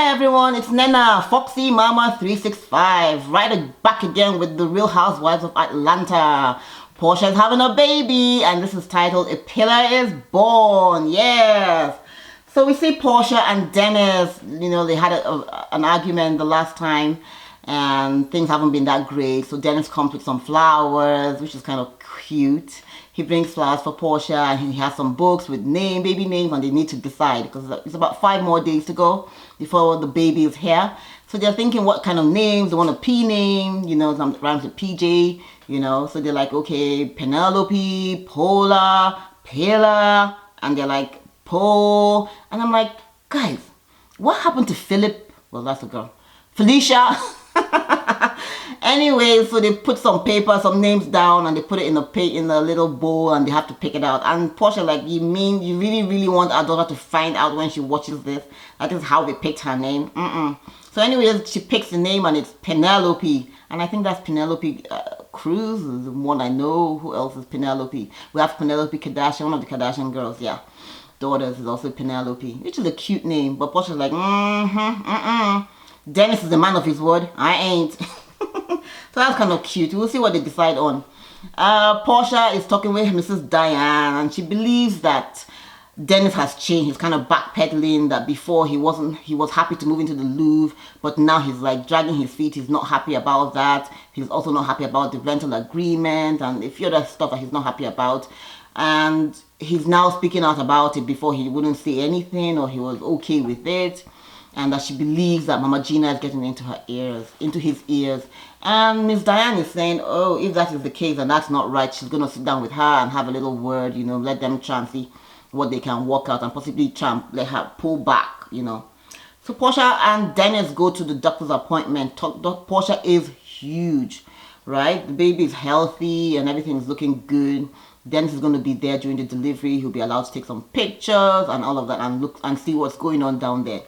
Hi everyone, it's Nena, Foxy Mama 365, right back again with the Real Housewives of Atlanta. Porsha is having a baby and this is titled A Pillar is Born. Yes. So we see Porsha and Dennis, you know, they had an argument the last time and things haven't been that great. So Dennis comes with some flowers, which is kind of cute. He brings flowers for Porsha and he has some books with baby names, and they need to decide because it's about 5 more days to go before the baby is here. So they're thinking what kind of names. They want a P name, you know, some rhymes with PJ, you know. So they're like, okay, Penelope, Pola, Pela, and they're like, Po. And I'm like, guys, what happened to Philip? Well, that's a girl. Felicia. Anyway, so they put some paper, some names down, and they put it in a little bowl, and they have to pick it out. And Porsha, like, you mean you really want our daughter to find out when she watches this? That is how they picked her name. So anyway, she picks the name, and it's Penelope, and I think that's Penelope Cruz is the one I know. Who else is Penelope? We have Penelope Kardashian, one of the Kardashian girls, yeah. Daughters is also Penelope, which is a cute name, but Porsha's like, Dennis is the man of his word. I ain't. So that's kind of cute. We'll see what they decide on. Porsha is talking with Mrs. Diane, and she believes that Dennis has changed. He's kind of backpedaling, that before he was happy to move into the Louvre, but now he's like dragging his feet. He's not happy about that. He's also not happy about the rental agreement and a few other stuff that he's not happy about. And he's now speaking out about it. Before he wouldn't say anything, or he was okay with it. And that she believes that Mama Gina is getting into his ears. And Miss Diane is saying, oh, if that is the case and that's not right, she's going to sit down with her and have a little word, you know, let them try and see what they can work out and possibly try and let her pull back, you know. So Porsha and Dennis go to the doctor's appointment. Porsha is huge, right? The baby is healthy and everything is looking good. Dennis is going to be there during the delivery. He'll be allowed to take some pictures and all of that and look and see what's going on down there.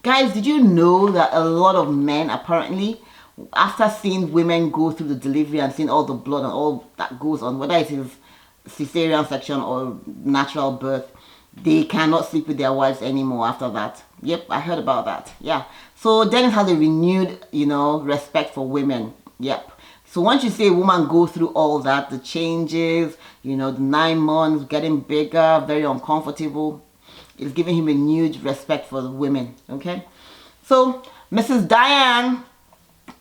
Guys, did you know that a lot of men apparently, after seeing women go through the delivery and seeing all the blood and all that goes on, whether it is cesarean section or natural birth, they cannot sleep with their wives anymore after that? Yep, I heard about that. Yeah. So Dennis has a renewed, you know, respect for women. Yep. So once you see a woman go through all that, the changes, you know, the 9 months, getting bigger, very uncomfortable, it's giving him a renewed respect for the women, okay? So Mrs. Diane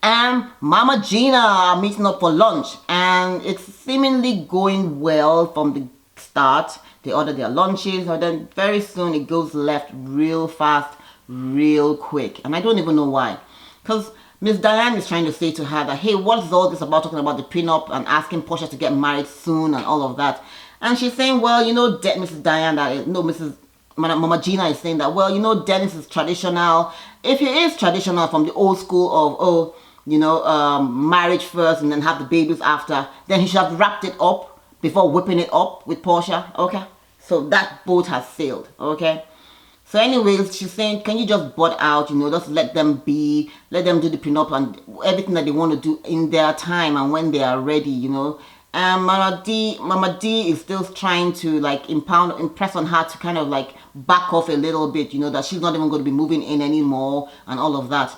and Mama Gina are meeting up for lunch, and it's seemingly going well from the start. They order their lunches, and then very soon it goes left real fast, real quick. And I don't even know why. Because Miss Diane is trying to say to her that, hey, what is all this about talking about the prenup and asking Porsha to get married soon and all of that? And she's saying, well, you know, Mrs. Diane, Mama Gina is saying that, well, you know, Dennis is traditional. If he is traditional from the old school of, oh, you know, marriage first and then have the babies after, then he should have wrapped it up before whipping it up with Porsha, okay? So that boat has sailed, okay? So anyways, she's saying, can you just butt out, you know, just let them be, let them do the prenup and everything that they want to do in their time and when they are ready, you know? And Mama D is still trying to like impress on her to kind of like back off a little bit, you know, that she's not even going to be moving in anymore and all of that.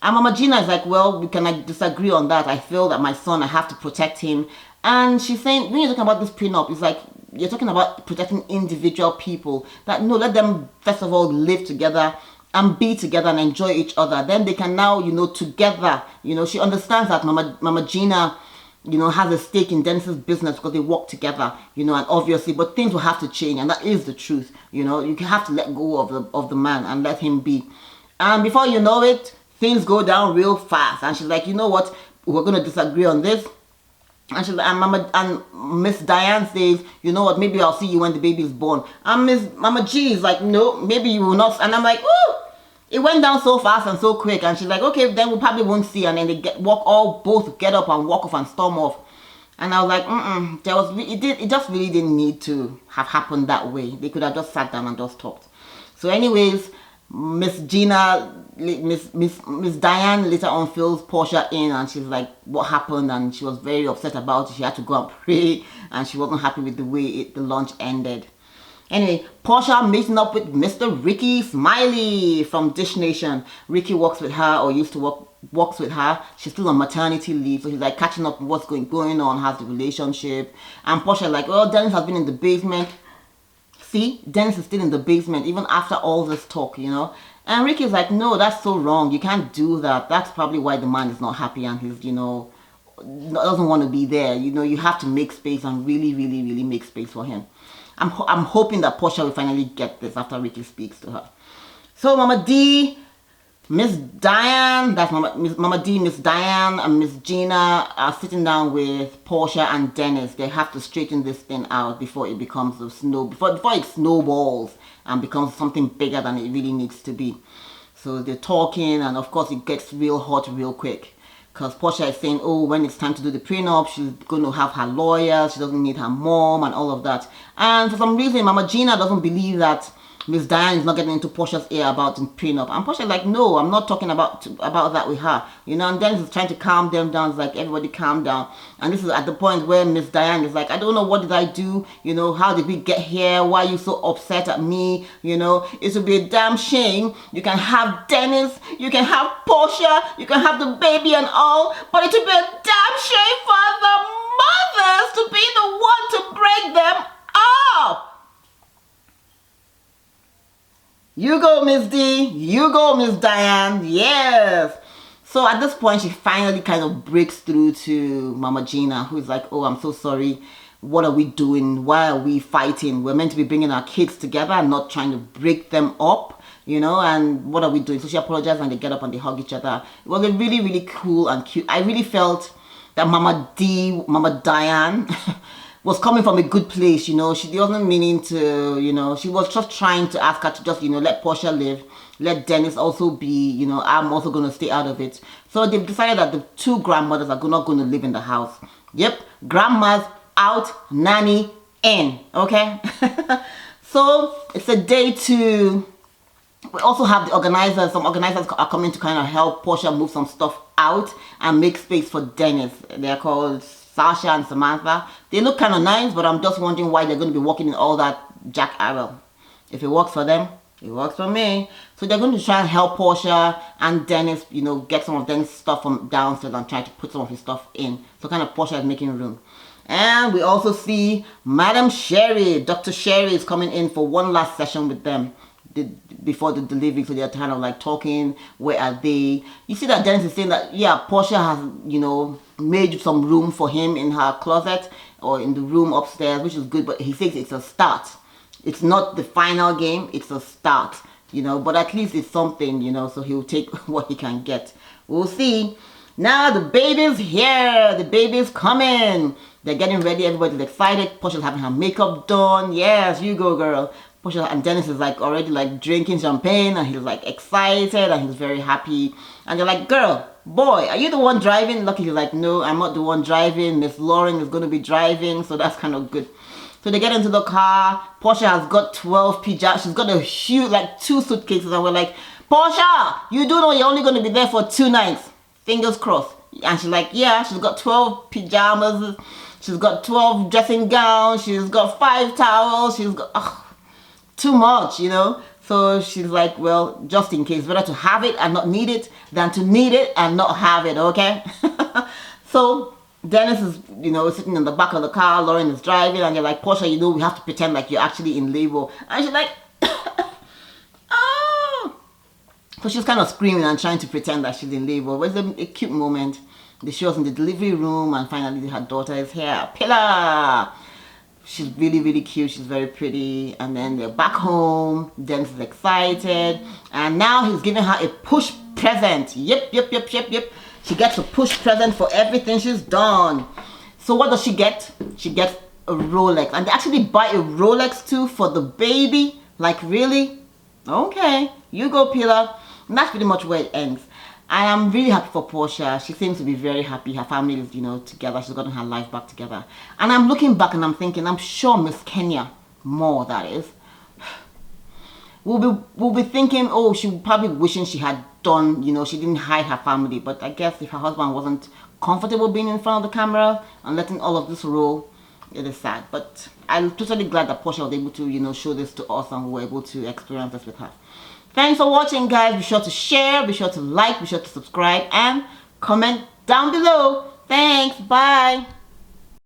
And Mama Gina is like, well, we can disagree on that. I feel that my son, I have to protect him. And she's saying, when you're talking about this prenup, it's like, you're talking about protecting individual people. That, no, let them first of all live together and be together and enjoy each other. Then they can now, you know, together, you know, she understands that Mama Gina, you know, has a stake in Dennis's business because they work together, you know, and obviously, but things will have to change, and that is the truth, you know. You have to let go of the man and let him be. And before you know it, things go down real fast. And she's like, you know what, we're going to disagree on this. And Miss Diane says, you know what, maybe I'll see you when the baby is born. And Mama G is like, no, maybe you will not. And I'm like, ooh. It went down so fast and so quick, and she's like, okay, then we probably won't see. And then they both get up and walk off and storm off. And I was like, it just really didn't need to have happened that way. They could have just sat down and just talked. So anyways, Miss Diane later on fills Porsha in, and she's like, what happened? And she was very upset about it. She had to go and pray, and she wasn't happy with the way the lunch ended. Anyway, Porsha meeting up with Mr. Rickey Smiley from Dish Nation. Rickey works with her, or used to works with her. She's still on maternity leave, so he's like catching up on what's going on, how's the relationship. And Porsha like, well, Dennis has been in the basement. See, Dennis is still in the basement even after all this talk, you know. And Ricky's like, no, that's so wrong. You can't do that. That's probably why the man is not happy and he's, you know, doesn't want to be there. You know, you have to make space and really, really, really make space for him. I'm hoping that Porsha will finally get this after Rickey speaks to her. So Mama D, Miss Diane, that's Mama D, Miss Diane and Miss Gina are sitting down with Porsha and Dennis. They have to straighten this thing out before it becomes before it snowballs and becomes something bigger than it really needs to be. So they're talking, and of course it gets real hot real quick. Because Porsha is saying, oh, when it's time to do the prenup, she's going to have her lawyer, she doesn't need her mom and all of that. And for some reason, Mama Gina doesn't believe that Miss Diane is not getting into Porsha's ear about the prenup. And Porsha's like, no, I'm not talking about that with her. You know, and Dennis is trying to calm them down. It's like, everybody calm down. And this is at the point where Miss Diane is like, I don't know, what did I do? You know, how did we get here? Why are you so upset at me? You know, it would be a damn shame. You can have Dennis, you can have Porsha, you can have the baby and all, but it would be a damn shame for the mothers to be the one to break them up. You go, Miss D. You go, Miss Diane. Yes. So at this point, she finally kind of breaks through to Mama Gina, who's like, oh, I'm so sorry. What are we doing? Why are we fighting? We're meant to be bringing our kids together and not trying to break them up, you know, and what are we doing? So she apologized and they get up and they hug each other. It was a really, really cool and cute. I really felt that Mama Diane, was coming from a good place, you know. She wasn't meaning to, you know, she was just trying to ask her to just, you know, let Porsha live, let Dennis also be, you know, I'm also going to stay out of it. So they've decided that the two grandmothers are not going to live in the house. Yep, grandma's out, nanny in, okay? So it's a day to, we also have the organizers, some organizers are coming to kind of help Porsha move some stuff out and make space for Dennis. They're called Sasha and Samantha. They look kind of nice, but I'm just wondering why they're going to be walking in all that Jack Arrow. If it works for them, it works for me. So they're going to try and help Porsha and Dennis, you know, get some of Dennis' stuff from downstairs and try to put some of his stuff in. So kind of Porsha is making room. And we also see Madam Sherry, Dr. Sherry is coming in for one last session with them before the delivery. So they're kind of like talking, where are they? You see that Dennis is saying that, yeah, Porsha has, you know, made some room for him in her closet or in the room upstairs, which is good, but he says it's a start. It's not the final game, it's a start, you know, but at least it's something, you know, so he'll take what he can get. We'll see. Now the baby's here, the baby's coming. They're getting ready, everybody's excited. Porsha's having her makeup done. Yes, you go, girl. Porsha and Dennis is like already like drinking champagne and he's like excited and he's very happy. And they're like, girl, boy, are you the one driving? Lucky he's like, no, I'm not the one driving. Miss Lauren is going to be driving, so that's kind of good. So they get into the car. Porsha has got 12 pajamas. She's got a huge, like 2 suitcases, and we're like, Porsha, you do know you're only going to be there for 2 nights. Fingers crossed. And she's like, yeah, she's got 12 pajamas. She's got 12 dressing gowns. She's got 5 towels. She's got too much, you know. So she's like, well, just in case, better to have it and not need it than to need it and not have it, okay? So Dennis is, you know, sitting in the back of the car. Lauren is driving, and you're like, Porsha, you know, we have to pretend like you're actually in labor. And she's like, oh. So she's kind of screaming and trying to pretend that she's in labor. But it's a cute moment. They show us in the delivery room, and finally her daughter is here. Pillar! She's really, really cute. She's very pretty. And then they're back home. Dennis is excited. And now he's giving her a push present. Yep. She gets a push present for everything she's done. So what does she get? She gets a Rolex. And they actually buy a Rolex too for the baby. Like, really? Okay. You go, Pillar. And that's pretty much where it ends. And I'm really happy for Porsha. She seems to be very happy. Her family is, you know, together. She's gotten her life back together. And I'm looking back and I'm thinking, I'm sure Miss Kenya, more that is, will be thinking, oh, she probably wishing she had done, you know, she didn't hide her family. But I guess if her husband wasn't comfortable being in front of the camera and letting all of this roll, It is sad, but I'm totally glad that Porsha was able to, you know, show this to us and we were able to experience this with her. Thanks for watching, guys. Be sure to share, be sure to like, be sure to subscribe, and comment down below. Thanks. Bye.